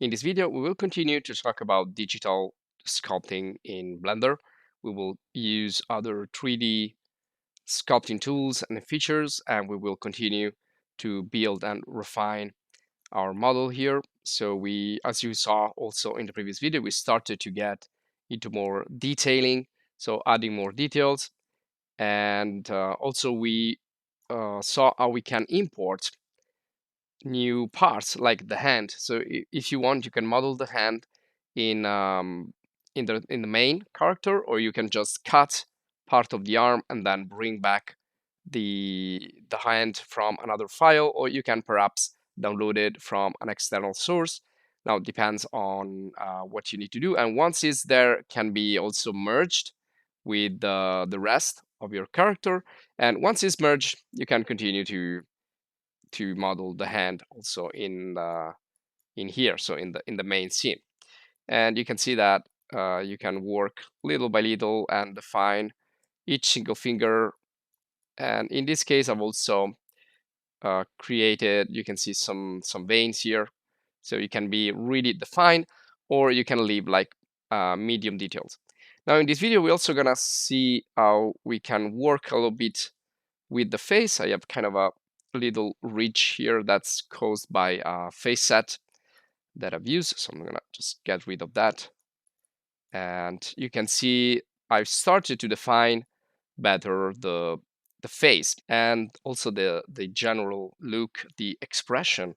In this video, we will continue to talk about digital sculpting in Blender. We will use other 3D sculpting tools and features, and we will continue to build and refine our model here. So as you saw also in the previous video, we started to get into more detailing, so adding more details. And also we saw how we can import new parts like the hand. So if you want, you can model the hand in the main character, or you can just cut part of the arm and then bring back the hand from another file, or you can perhaps download it from an external source. Now it depends on what you need to do, and once it's there, can be also merged with the rest of your character. And once it's merged, you can continue to model the hand also in here, so in the main scene. And you can see that you can work little by little and define each single finger. And in this case, I've also created, you can see some veins here, so you can be really defined, or you can leave like medium details. Now in this video, we're also gonna see how we can work a little bit with the face. I have kind of a little ridge here that's caused by a face set that I've used. So I'm gonna just get rid of that. And you can see I've started to define better the face and also the general look, the expression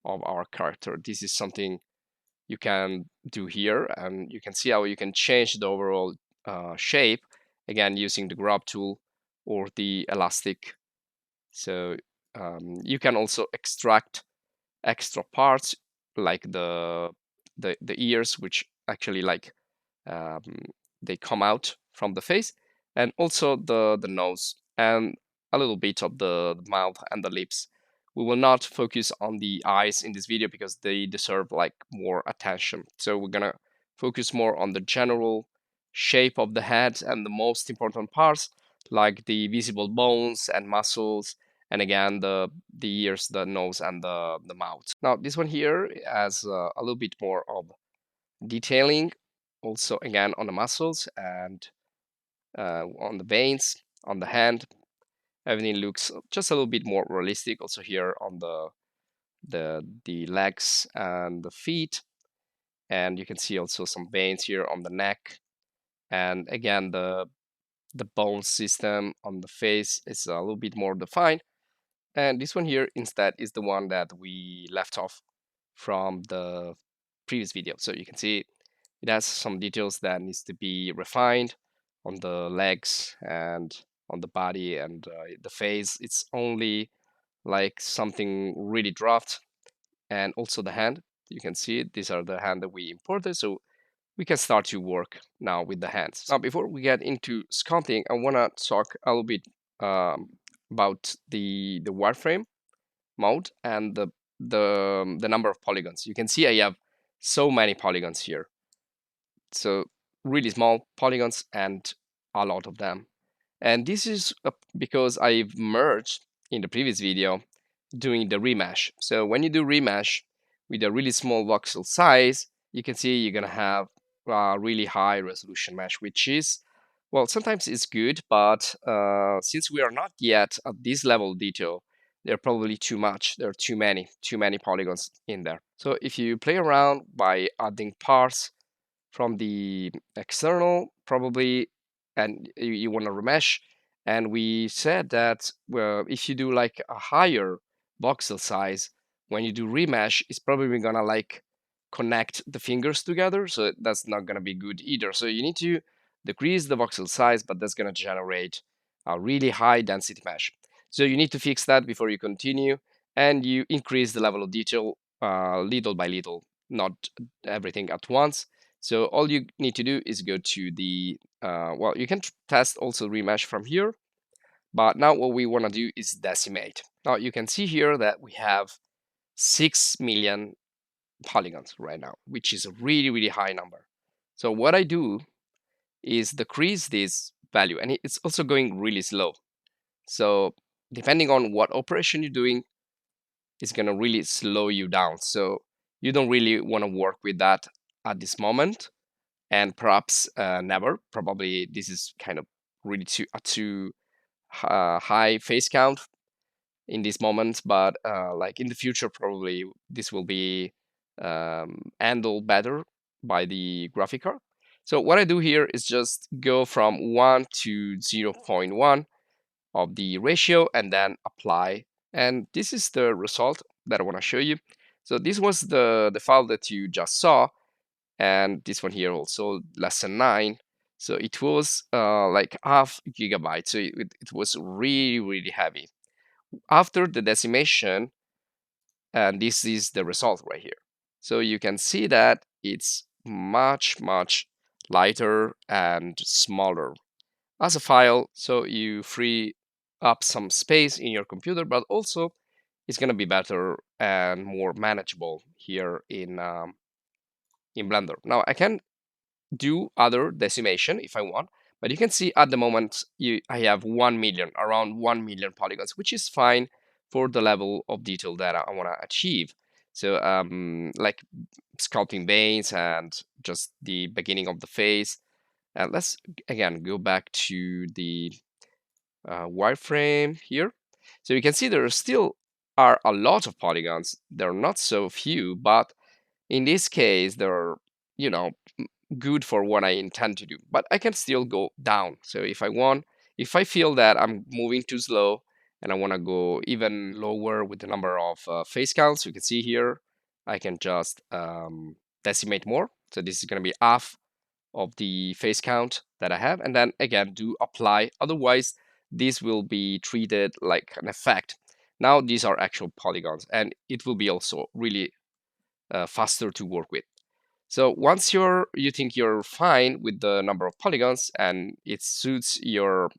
of our character. This is something you can do here, and you can see how you can change the overall shape, again using the grab tool or the elastic. So you can also extract extra parts like the ears, which actually like um, they come out from the face, and also the nose and a little bit of the mouth and the lips. We will not focus on the eyes in this video because they deserve like more attention. So we're gonna focus more on the general shape of the head and the most important parts like the visible bones and muscles, and again the ears, the nose, and the mouth. Now this one here has a little bit more of detailing, also again on the muscles and on the veins, on the hand. Everything looks just a little bit more realistic. Also here on the legs and the feet, and you can see also some veins here on the neck, and again the bone system on the face is a little bit more defined. And this one here instead is the one that we left off from the previous video. So you can see it has some details that needs to be refined on the legs and on the body, and the face. It's only like something really dropped. And also the hand. You can see these are the hand that we imported. So we can start to work now with the hands. Now, before we get into sculpting, I want to talk a little bit um, about the wireframe mode and the number of polygons. You can see I have so many polygons here. So really small polygons and a lot of them. And this is because I've merged in the previous video doing the remesh. So when you do remesh with a really small voxel size, you can see you're gonna have a really high resolution mesh, which is, well, sometimes it's good, but since we are not yet at this level of detail, they're probably too much. There are too many polygons in there. So if you play around by adding parts from the external, probably, and you want to remesh. And we said that, well, if you do like a higher voxel size, when you do remesh, it's probably gonna like connect the fingers together. So that's not gonna be good either. So you need to decrease the voxel size, but that's gonna generate a really high density mesh. So you need to fix that before you continue, and you increase the level of detail little by little, not everything at once. So all you need to do is go to the, well, you can test also remesh from here, but now what we want to do is decimate. Now you can see here that we have 6 million polygons right now, which is a really high number. So what I do is decrease this value, and it's also going really slow. So depending on what operation you're doing, it's gonna really slow you down. So you don't really want to work with that at this moment, and perhaps never. Probably this is kind of really too high face count in this moment, but like in the future, probably this will be handled better by the graphic card. So what I do here is just go from 1 to 0.1 of the ratio and then apply. And this is the result that I want to show you. So this was the file that you just saw, and this one here also lesson 9. So it was like half gigabyte. So it was really heavy. After the decimation, and this is the result right here. So you can see that it's much lighter and smaller as a file, so you free up some space in your computer, but also it's going to be better and more manageable here in Blender. Now I can do other decimation if I want, but you can see at the moment I have 1 million, around 1 million polygons, which is fine for the level of detail that I want to achieve. So like sculpting veins and just the beginning of the face. And let's again go back to the wireframe here. So you can see there still are a lot of polygons. There are not so few, but in this case, they're, you know, good for what I intend to do. But I can still go down. So if I want, if I feel that I'm moving too slow and I want to go even lower with the number of face counts, you can see here, I can just decimate more. So this is going to be half of the face count that I have, and then again do apply. Otherwise, this will be treated like an effect. Now these are actual polygons, and it will be also really faster to work with. So once you think you're fine with the number of polygons and it suits your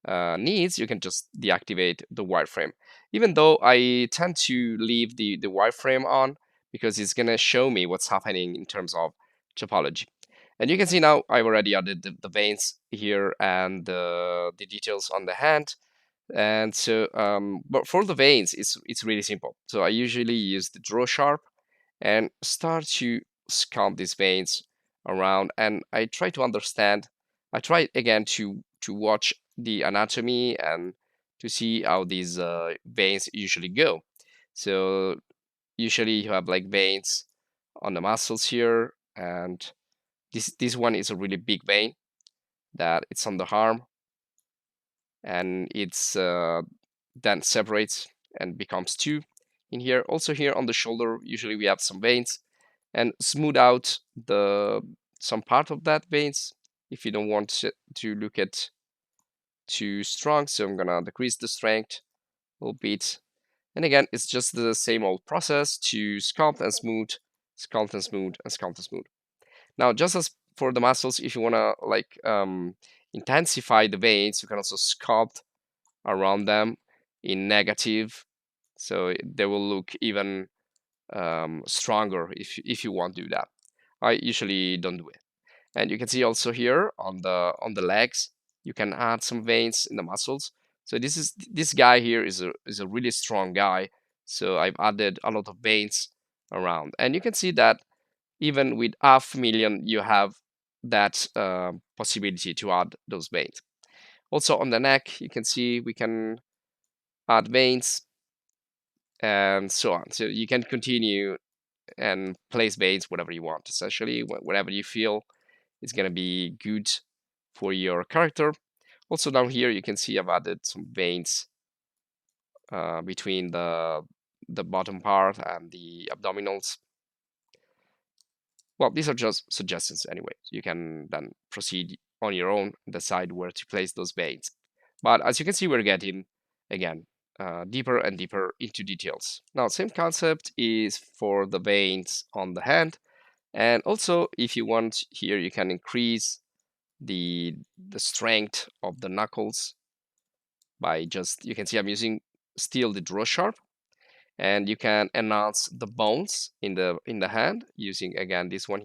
needs, you can just deactivate the wireframe. Even though I tend to leave the wireframe on because it's going to show me what's happening in terms of topology. And you can see now I've already added the veins here and the details on the hand. And so, but for the veins, it's really simple. So I usually use the draw sharp and start to sculpt these veins around, and I try to understand. I try again to watch the anatomy and to see how these veins usually go. So usually you have like veins on the muscles here, and this one is a really big vein that it's on the arm, and it's then separates and becomes two in here. Also here on the shoulder, usually we have some veins, and smooth out the some part of that veins if you don't want to look at too strong. So I'm gonna decrease the strength a little bit. And again, it's just the same old process to sculpt and smooth, sculpt and smooth, and sculpt and smooth. Now, just as for the muscles, if you wanna like intensify the veins, you can also sculpt around them in negative, so they will look even stronger if you want to do that. I usually don't do it. And you can see also here on the legs, you can add some veins in the muscles. So this guy here is a really strong guy. So I've added a lot of veins around, and you can see that even with 500,000, you have that possibility to add those veins. Also on the neck, you can see we can add veins and so on. So you can continue and place veins whatever you want, essentially, whatever you feel is going to be good for your character. Also down here, you can see I've added some veins between the bottom part and the abdominals. Well, these are just suggestions anyway. You can then proceed on your own and decide where to place those veins. But as you can see, we're getting, again, deeper and deeper into details. Now, same concept is for the veins on the hand. And also, if you want here, you can increase the strength of the knuckles by just, you can see I'm using still the draw sharp, and you can enhance the bones in the hand using again this one